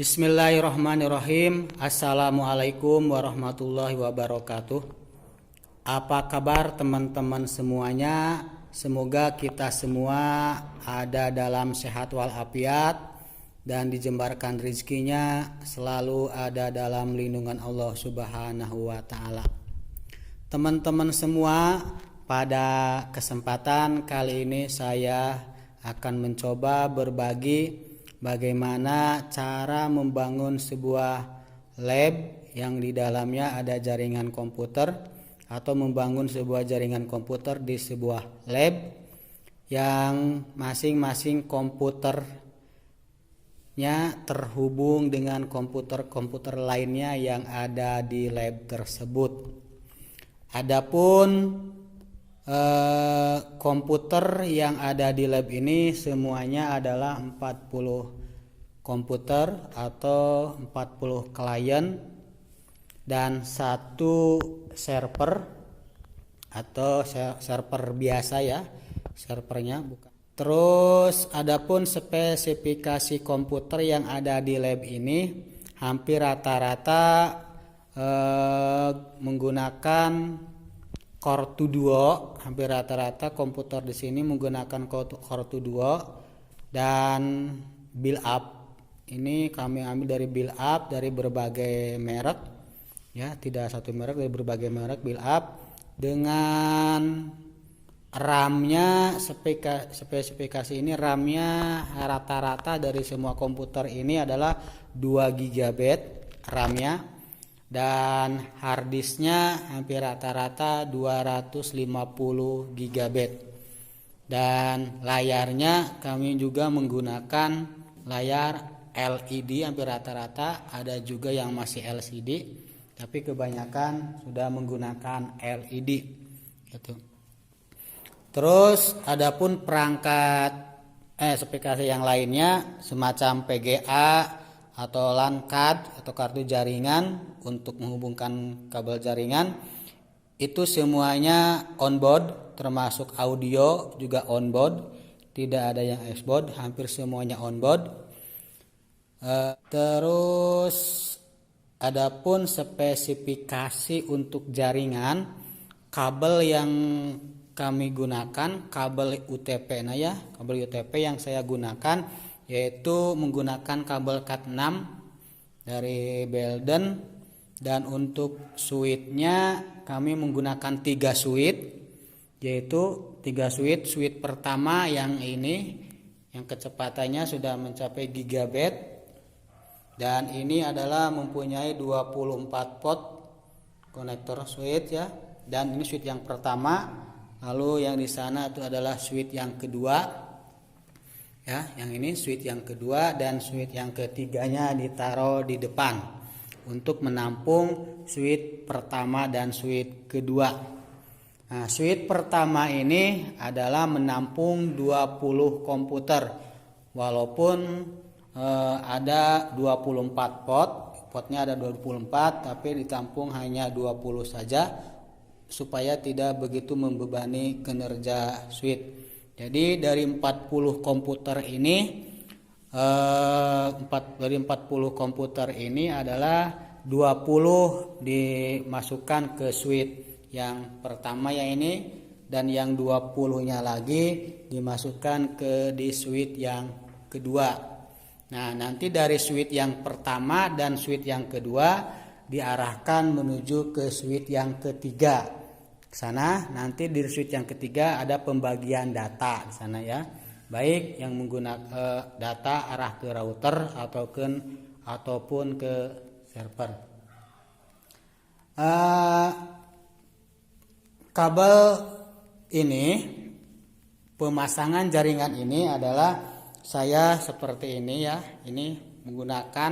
Bismillahirrahmanirrahim. Assalamualaikum warahmatullahi wabarakatuh. Apa kabar teman-teman semuanya? Semoga kita semua ada dalam sehat walafiat dan dijembarkan rezekinya selalu ada dalam lindungan Allah Subhanahu wa taala. Teman-teman semua, pada kesempatan kali ini saya akan mencoba berbagi bagaimana cara membangun sebuah lab yang di dalamnya ada jaringan komputer, atau membangun sebuah jaringan komputer di sebuah lab yang masing-masing komputernya terhubung dengan komputer-komputer lainnya yang ada di lab tersebut. Adapun komputer yang ada di lab ini semuanya adalah 40 komputer atau 40 klien dan satu server atau server biasa ya, servernya bukan. Terus adapun spesifikasi komputer yang ada di lab ini hampir rata-rata menggunakan Core 2 Duo. Hampir rata-rata komputer di sini menggunakan Core 2 Duo dan build up. Ini kami ambil dari build up dari berbagai merek ya, tidak satu merek, dari berbagai merek build up dengan RAM-nya. Spesifikasi ini RAM-nya rata-rata dari semua komputer ini adalah 2 GB RAM-nya. Dan harddisknya hampir rata-rata 250 GB. Dan layarnya kami juga menggunakan layar LED hampir rata-rata, ada juga yang masih LCD, tapi kebanyakan sudah menggunakan LED gitu. Terus adapun perangkat spesifikasi yang lainnya semacam PGA atau LAN card atau kartu jaringan untuk menghubungkan kabel jaringan, itu semuanya onboard, termasuk audio juga onboard, tidak ada yang exboard, hampir semuanya onboard. Terus adapun spesifikasi untuk jaringan, kabel yang kami gunakan kabel UTP, nah ya, kabel UTP yang saya gunakan yaitu menggunakan kabel Cat 6 dari Belden. Dan untuk switchnya kami menggunakan 3 switch, yaitu 3 switch. Switch pertama yang ini yang kecepatannya sudah mencapai gigabit, dan ini adalah mempunyai 24 port konektor switch ya. Dan ini switch yang pertama. Lalu yang di sana itu adalah switch yang kedua ya, yang ini switch yang kedua, dan switch yang ketiganya ditaruh di depan untuk menampung switch pertama dan switch kedua. Nah, switch pertama ini adalah menampung 20 komputer, walaupun ada 24 potnya ada 24, tapi ditampung hanya 20 saja supaya tidak begitu membebani kinerja switch. Jadi dari 40 komputer ini dari 40 komputer ini adalah 20 dimasukkan ke switch yang pertama yang ini, dan yang 20-nya lagi dimasukkan di switch yang kedua. Nah, nanti dari switch yang pertama dan switch yang kedua diarahkan menuju ke switch yang ketiga. Sana nanti di switch yang ketiga ada pembagian data di sana ya, baik yang menggunakan data arah ke router ataupun ke server. Kabel ini, pemasangan jaringan ini adalah saya seperti ini ya, ini menggunakan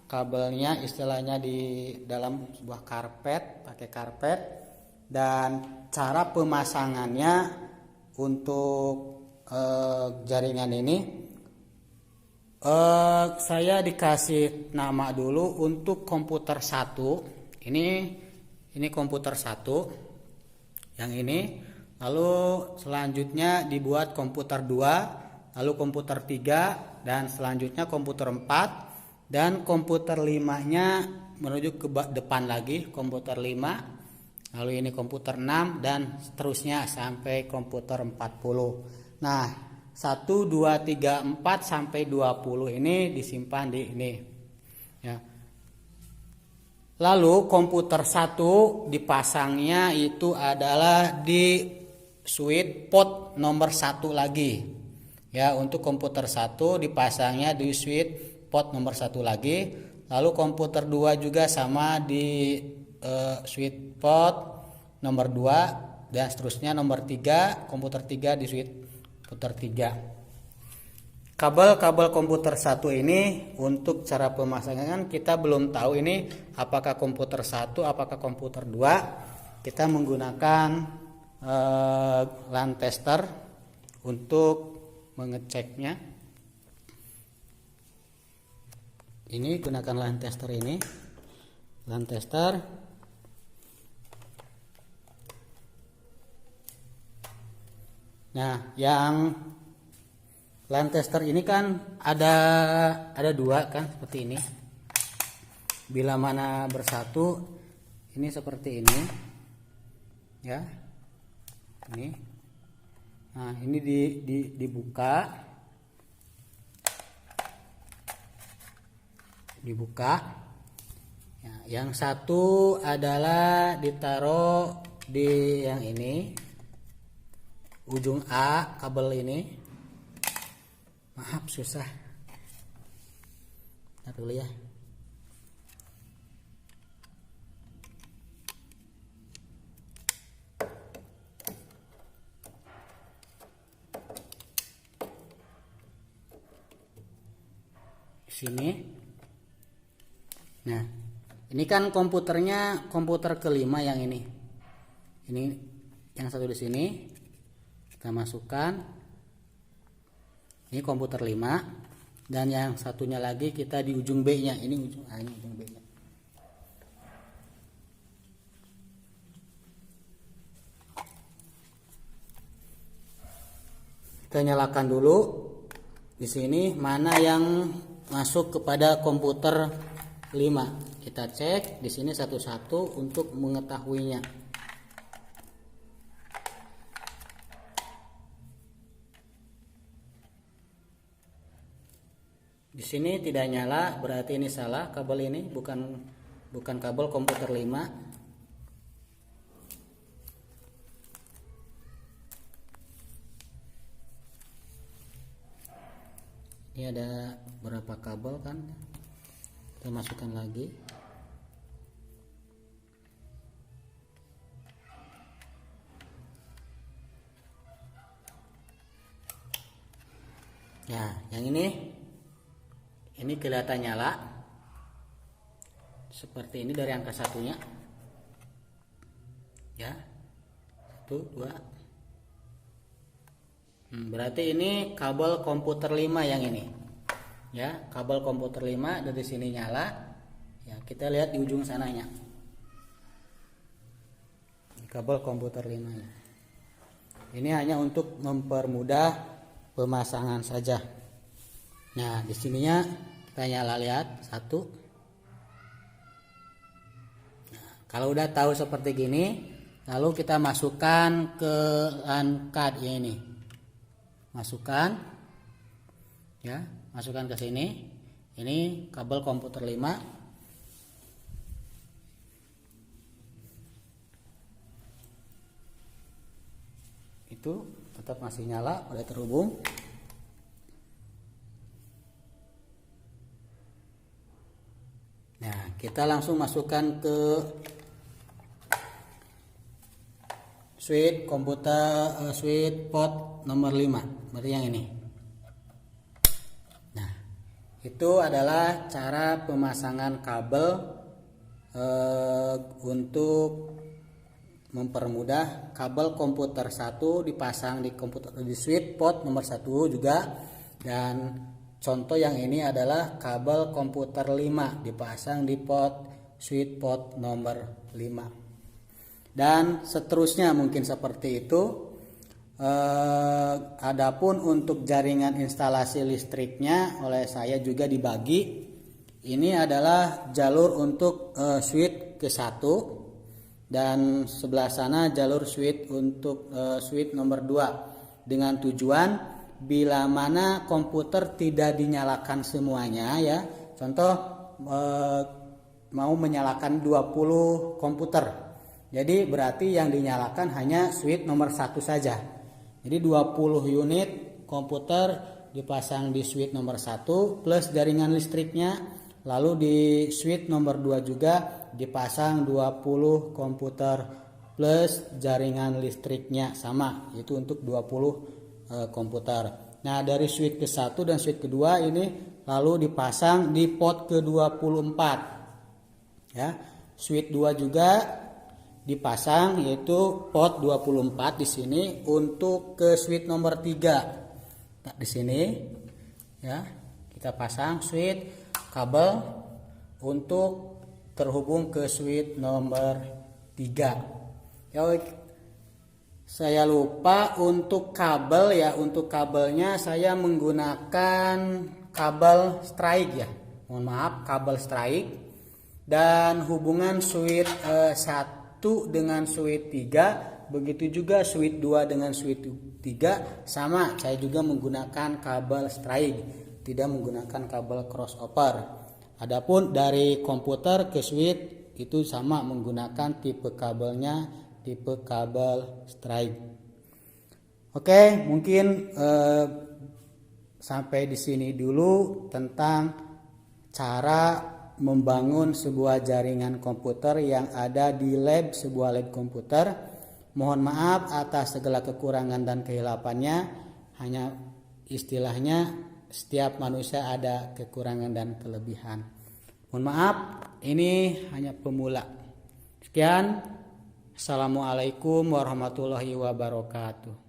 kabelnya istilahnya di dalam sebuah karpet, pakai karpet. Dan cara pemasangannya untuk jaringan ini, saya dikasih nama dulu untuk komputer 1. Ini komputer 1 yang ini. Lalu selanjutnya dibuat komputer 2, lalu komputer 3, dan selanjutnya komputer 4. dan komputer 5-nya menuju ke depan lagi, komputer 5, lalu ini komputer 6 dan seterusnya sampai komputer 40. Nah, 1 2 3 4 sampai 20 ini disimpan di ini ya. Lalu komputer 1 dipasangnya itu adalah di switch port nomor 1 lagi. Ya, untuk komputer 1 dipasangnya di switch port nomor 1 lagi. Lalu komputer 2 juga sama di switch port nomor 2 dan seterusnya nomor 3, komputer 3 di switch komputer 3. Kabel-kabel komputer 1 ini untuk cara pemasangan kita belum tahu ini apakah komputer 1 apakah komputer 2. Kita menggunakan LAN tester untuk mengeceknya. Ini gunakan LAN tester ini. LAN tester. Nah, yang LAN tester ini kan ada dua kan seperti ini. Bila mana bersatu ini seperti ini. Ya. Ini. Nah, ini dibuka. Dibuka. Ya, yang satu adalah ditaruh di yang ini. Ujung A kabel ini. Maaf susah. Ntar dulu ya. Sini. Nah, ini kan komputernya komputer kelima yang ini. Ini yang satu di sini. Kita masukkan. Ini komputer 5 dan yang satunya lagi kita di ujung B-nya. Ini ujung A, ini ujung B-nya. Kita nyalakan dulu. Di sini mana yang masuk kepada komputer 5. Kita cek di sini satu-satu untuk mengetahuinya. Di sini tidak nyala, berarti ini salah, kabel ini bukan kabel komputer 5. Ini ada berapa kabel kan? Kita masukkan lagi. Ya, yang ini kelihatan nyala seperti ini dari angka satunya ya, 1 2. Berarti ini kabel komputer 5 yang ini ya, kabel komputer 5 dari sini nyala ya. Kita lihat di ujung sananya kabel komputer 5 ya. Ini hanya untuk mempermudah pemasangan saja. Nah, di sininya kita nyala, lihat 1. Nah, kalau udah tahu seperti gini, lalu kita masukkan ke LAN card ya ini. Masukkan. Ya, masukkan ke sini. Ini kabel komputer 5. Itu tetap masih nyala, udah terhubung. Nah, kita langsung masukkan ke switch komputer switch port nomor 5, berarti yang ini. Nah, itu adalah cara pemasangan kabel untuk mempermudah kabel komputer 1 dipasang di switch port nomor 1 juga, dan contoh yang ini adalah kabel komputer 5 dipasang di switch port nomor 5. Dan seterusnya mungkin seperti itu. Adapun untuk jaringan instalasi listriknya oleh saya juga dibagi. Ini adalah jalur untuk switch ke 1 dan sebelah sana jalur switch untuk switch nomor 2 dengan tujuan bila mana komputer tidak dinyalakan semuanya ya. Contoh mau menyalakan 20 komputer. Jadi berarti yang dinyalakan hanya switch nomor 1 saja. Jadi 20 unit komputer dipasang di switch nomor 1 plus jaringan listriknya. Lalu di switch nomor 2 juga dipasang 20 komputer plus jaringan listriknya sama, itu untuk 20 komputer. Nah, dari switch ke 1 dan switch kedua ini lalu dipasang di port ke-24. Ya. Switch 2 juga dipasang yaitu port 24 di sini untuk ke switch nomor 3. Nah, di sini ya, kita pasang switch kabel untuk terhubung ke switch nomor 3. Ya, saya lupa untuk kabel ya. Untuk kabelnya saya menggunakan kabel strike ya. Mohon maaf, kabel strike. Dan hubungan switch 1 dengan switch 3, begitu juga switch 2 dengan switch 3 sama. Saya juga menggunakan kabel strike, tidak menggunakan kabel crossover. Adapun dari komputer ke switch itu sama, menggunakan tipe kabelnya tipe kabel strike. Oke, mungkin sampai di sini dulu tentang cara membangun sebuah jaringan komputer yang ada di sebuah lab komputer. Mohon maaf atas segala kekurangan dan kehilafannya. Hanya istilahnya setiap manusia ada kekurangan dan kelebihan. Mohon maaf, ini hanya pemula. Sekian. Assalamualaikum warahmatullahi wabarakatuh.